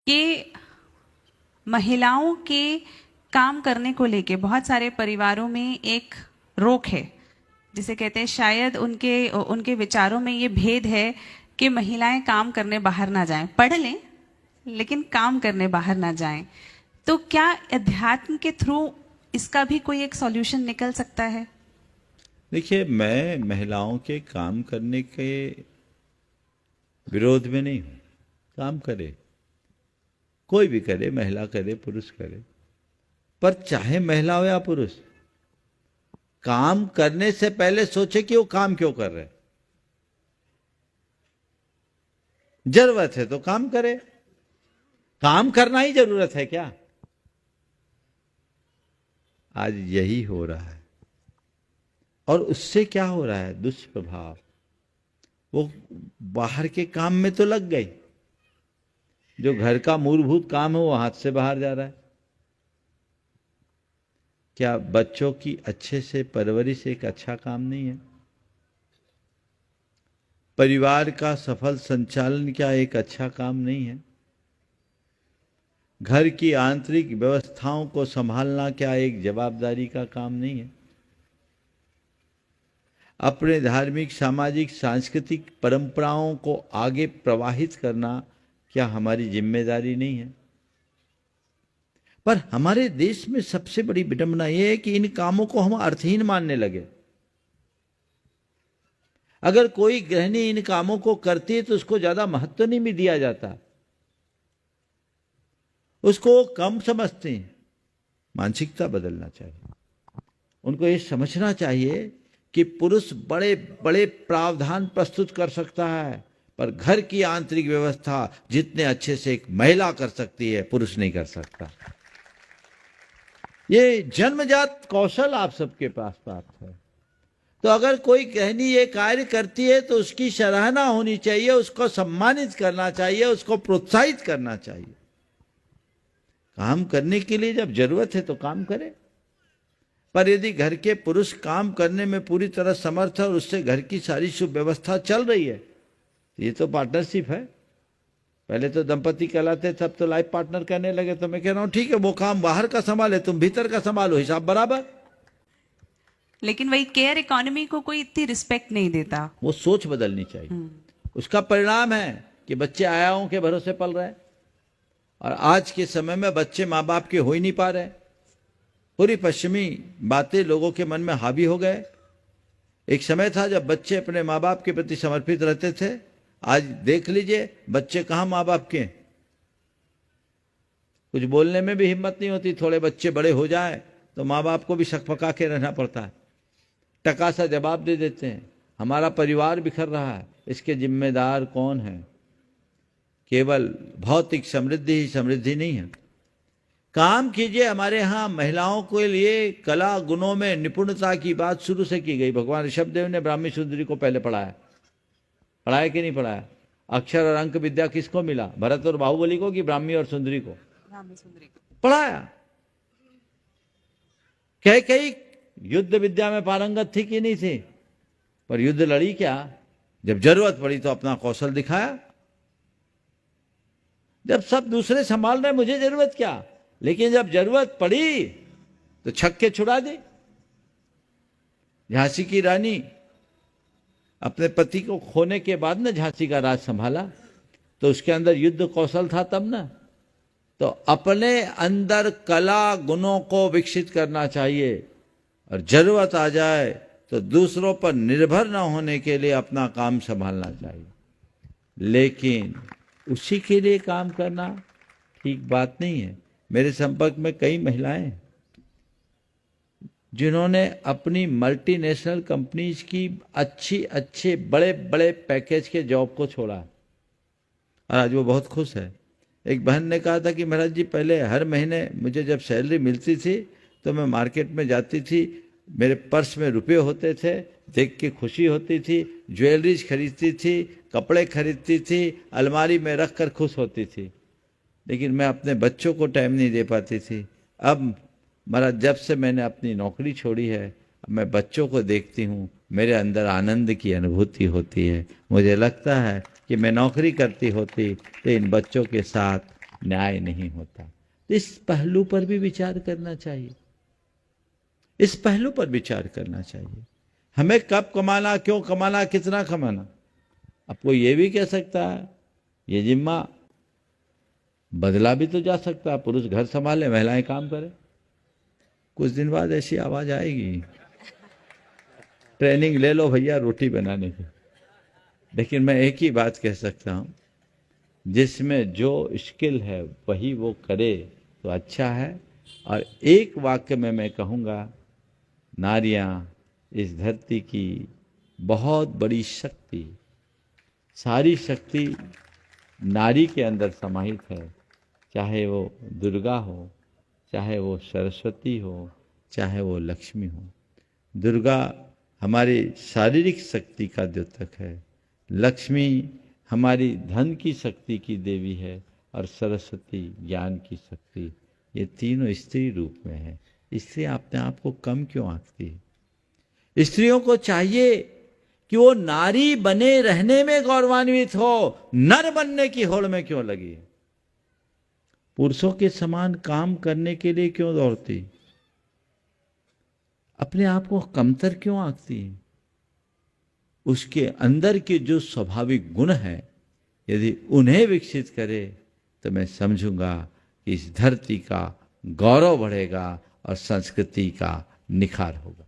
कि महिलाओं के काम करने को लेके बहुत सारे परिवारों में एक रोक है, जिसे कहते हैं शायद उनके उनके विचारों में ये भेद है कि महिलाएं काम करने बाहर ना जाएं, पढ़ लें लेकिन काम करने बाहर ना जाएं। तो क्या अध्यात्म के थ्रू इसका भी कोई एक सॉल्यूशन निकल सकता है? देखिए, मैं महिलाओं के काम करने के विरोध में नहीं हूँ। काम करे, कोई भी करे, महिला करे, पुरुष करे, पर चाहे महिला हो या पुरुष, काम करने से पहले सोचे कि वो काम क्यों कर रहे। जरूरत है तो काम करे। काम करना ही जरूरत है क्या? आज यही हो रहा है। और उससे क्या हो रहा है? दुष्प्रभाव। वो बाहर के काम में तो लग गई, जो घर का मूलभूत काम है वो हाथ से बाहर जा रहा है। क्या बच्चों की अच्छे से परवरिश एक अच्छा काम नहीं है? परिवार का सफल संचालन क्या एक अच्छा काम नहीं है? घर की आंतरिक व्यवस्थाओं को संभालना क्या एक जवाबदारी का काम नहीं है? अपने धार्मिक, सामाजिक, सांस्कृतिक परंपराओं को आगे प्रवाहित करना क्या हमारी जिम्मेदारी नहीं है? पर हमारे देश में सबसे बड़ी विडंबना यह है कि इन कामों को हम अर्थहीन मानने लगे। अगर कोई गृहिणी इन कामों को करती है तो उसको ज्यादा महत्व नहीं भी दिया जाता, उसको कम समझते हैं। मानसिकता बदलना चाहिए। उनको ये समझना चाहिए कि पुरुष बड़े बड़े प्रावधान प्रस्तुत कर सकता है, पर घर की आंतरिक व्यवस्था जितने अच्छे से एक महिला कर सकती है, पुरुष नहीं कर सकता। ये जन्मजात कौशल आप सबके पास प्राप्त है। तो अगर कोई गृहिणी ये कार्य करती है तो उसकी सराहना होनी चाहिए, उसको सम्मानित करना चाहिए, उसको प्रोत्साहित करना चाहिए। काम करने के लिए जब जरूरत है तो काम करे। पर यदि घर के पुरुष काम करने में पूरी तरह समर्थ है और उससे घर की सारी सुव्यवस्था चल रही है, ये तो पार्टनरशिप है। पहले तो दंपति कहलाते, तब तो लाइफ पार्टनर कहने लगे। तो मैं कह रहा हूं ठीक है, वो काम बाहर का संभाले, तुम भीतर का संभालो, हिसाब बराबर। लेकिन वही केयर इकोनॉमी को कोई इतनी रिस्पेक्ट नहीं देता। वो सोच बदलनी चाहिए। उसका परिणाम है कि बच्चे आयाओं के भरोसे पल रहे हैं, और आज के समय में बच्चे माँ बाप के हो ही नहीं पा रहे। पूरी पश्चिमी बातें लोगों के मन में हावी हो गए। एक समय था जब बच्चे अपने माँ बाप के प्रति समर्पित रहते थे। आज देख लीजिए बच्चे कहाँ माँ बाप के। कुछ बोलने में भी हिम्मत नहीं होती। थोड़े बच्चे बड़े हो जाए तो माँ बाप को भी सकपका के रहना पड़ता है। टका सा जवाब दे देते हैं, हमारा परिवार बिखर रहा है, इसके जिम्मेदार कौन है? केवल भौतिक समृद्धि ही समृद्धि नहीं है। काम कीजिए। हमारे यहाँ महिलाओं के लिए कला गुणों में निपुणता की बात शुरू से की गई। भगवान ऋषभदेव ने ब्राह्मी सुंदरी को पहले पढ़ाया। पढ़ाया कि नहीं पढ़ाया? अक्षर और अंक विद्या किसको मिला? भरत और बाहुबली को कि ब्राह्मी और सुंदरी को? ब्राह्मी सुंदरी को पढ़ाया। कई युद्ध विद्या में पारंगत थी कि नहीं थी, पर युद्ध लड़ी क्या? जब जरूरत पड़ी तो अपना कौशल दिखाया। जब सब दूसरे संभाल रहे, मुझे जरूरत क्या? लेकिन जब जरूरत पड़ी तो छक्के छुड़ा दी। झांसी की रानी अपने पति को खोने के बाद ना झांसी का राज संभाला, तो उसके अंदर युद्ध कौशल था तब ना। तो अपने अंदर कला गुणों को विकसित करना चाहिए, और जरूरत आ जाए तो दूसरों पर निर्भर न होने के लिए अपना काम संभालना चाहिए। लेकिन उसी के लिए काम करना ठीक बात नहीं है। मेरे संपर्क में कई महिलाएं हैं जिन्होंने अपनी मल्टीनेशनल कंपनीज की अच्छे बड़े बड़े पैकेज के जॉब को छोड़ा, और आज वो बहुत खुश है। एक बहन ने कहा था कि महाराज जी, पहले हर महीने मुझे जब सैलरी मिलती थी तो मैं मार्केट में जाती थी, मेरे पर्स में रुपए होते थे, देख के खुशी होती थी, ज्वेलरीज खरीदती थी, कपड़े खरीदती थी, अलमारी में रख कर खुश होती थी, लेकिन मैं अपने बच्चों को टाइम नहीं दे पाती थी। अब महाराज, जब से मैंने अपनी नौकरी छोड़ी है, अब मैं बच्चों को देखती हूँ, मेरे अंदर आनंद की अनुभूति होती है। मुझे लगता है कि मैं नौकरी करती होती तो इन बच्चों के साथ न्याय नहीं होता। इस पहलू पर भी विचार करना चाहिए, इस पहलू पर विचार करना चाहिए। हमें कब कमाना, क्यों कमाना, कितना कमाना, आपको ये भी कह सकता है ये जिम्मा बदला भी तो जा सकता है। पुरुष घर संभाले, महिलाएं काम करें। कुछ दिन बाद ऐसी आवाज आएगी, ट्रेनिंग ले लो भैया रोटी बनाने की। लेकिन मैं एक ही बात कह सकता हूं, जिसमें जो स्किल है वही वो करे तो अच्छा है। और एक वाक्य में मैं कहूँगा, नारियां इस धरती की बहुत बड़ी शक्ति, सारी शक्ति नारी के अंदर समाहित है। चाहे वो दुर्गा हो, चाहे वो सरस्वती हो, चाहे वो लक्ष्मी हो। दुर्गा हमारी शारीरिक शक्ति का द्योतक है, लक्ष्मी हमारी धन की शक्ति की देवी है, और सरस्वती ज्ञान की शक्ति। ये तीनों स्त्री रूप में है। स्त्री अपने आप को कम क्यों आंकती है? स्त्रियों को चाहिए कि वो नारी बने रहने में गौरवान्वित हो, नर बनने की होड़ में क्यों लगी? पुरुषों के समान काम करने के लिए क्यों दौड़ती? अपने आप को कमतर क्यों आंकती है? उसके अंदर के जो स्वाभाविक गुण हैं, यदि उन्हें विकसित करे तो मैं समझूंगा कि इस धरती का गौरव बढ़ेगा और संस्कृति का निखार होगा।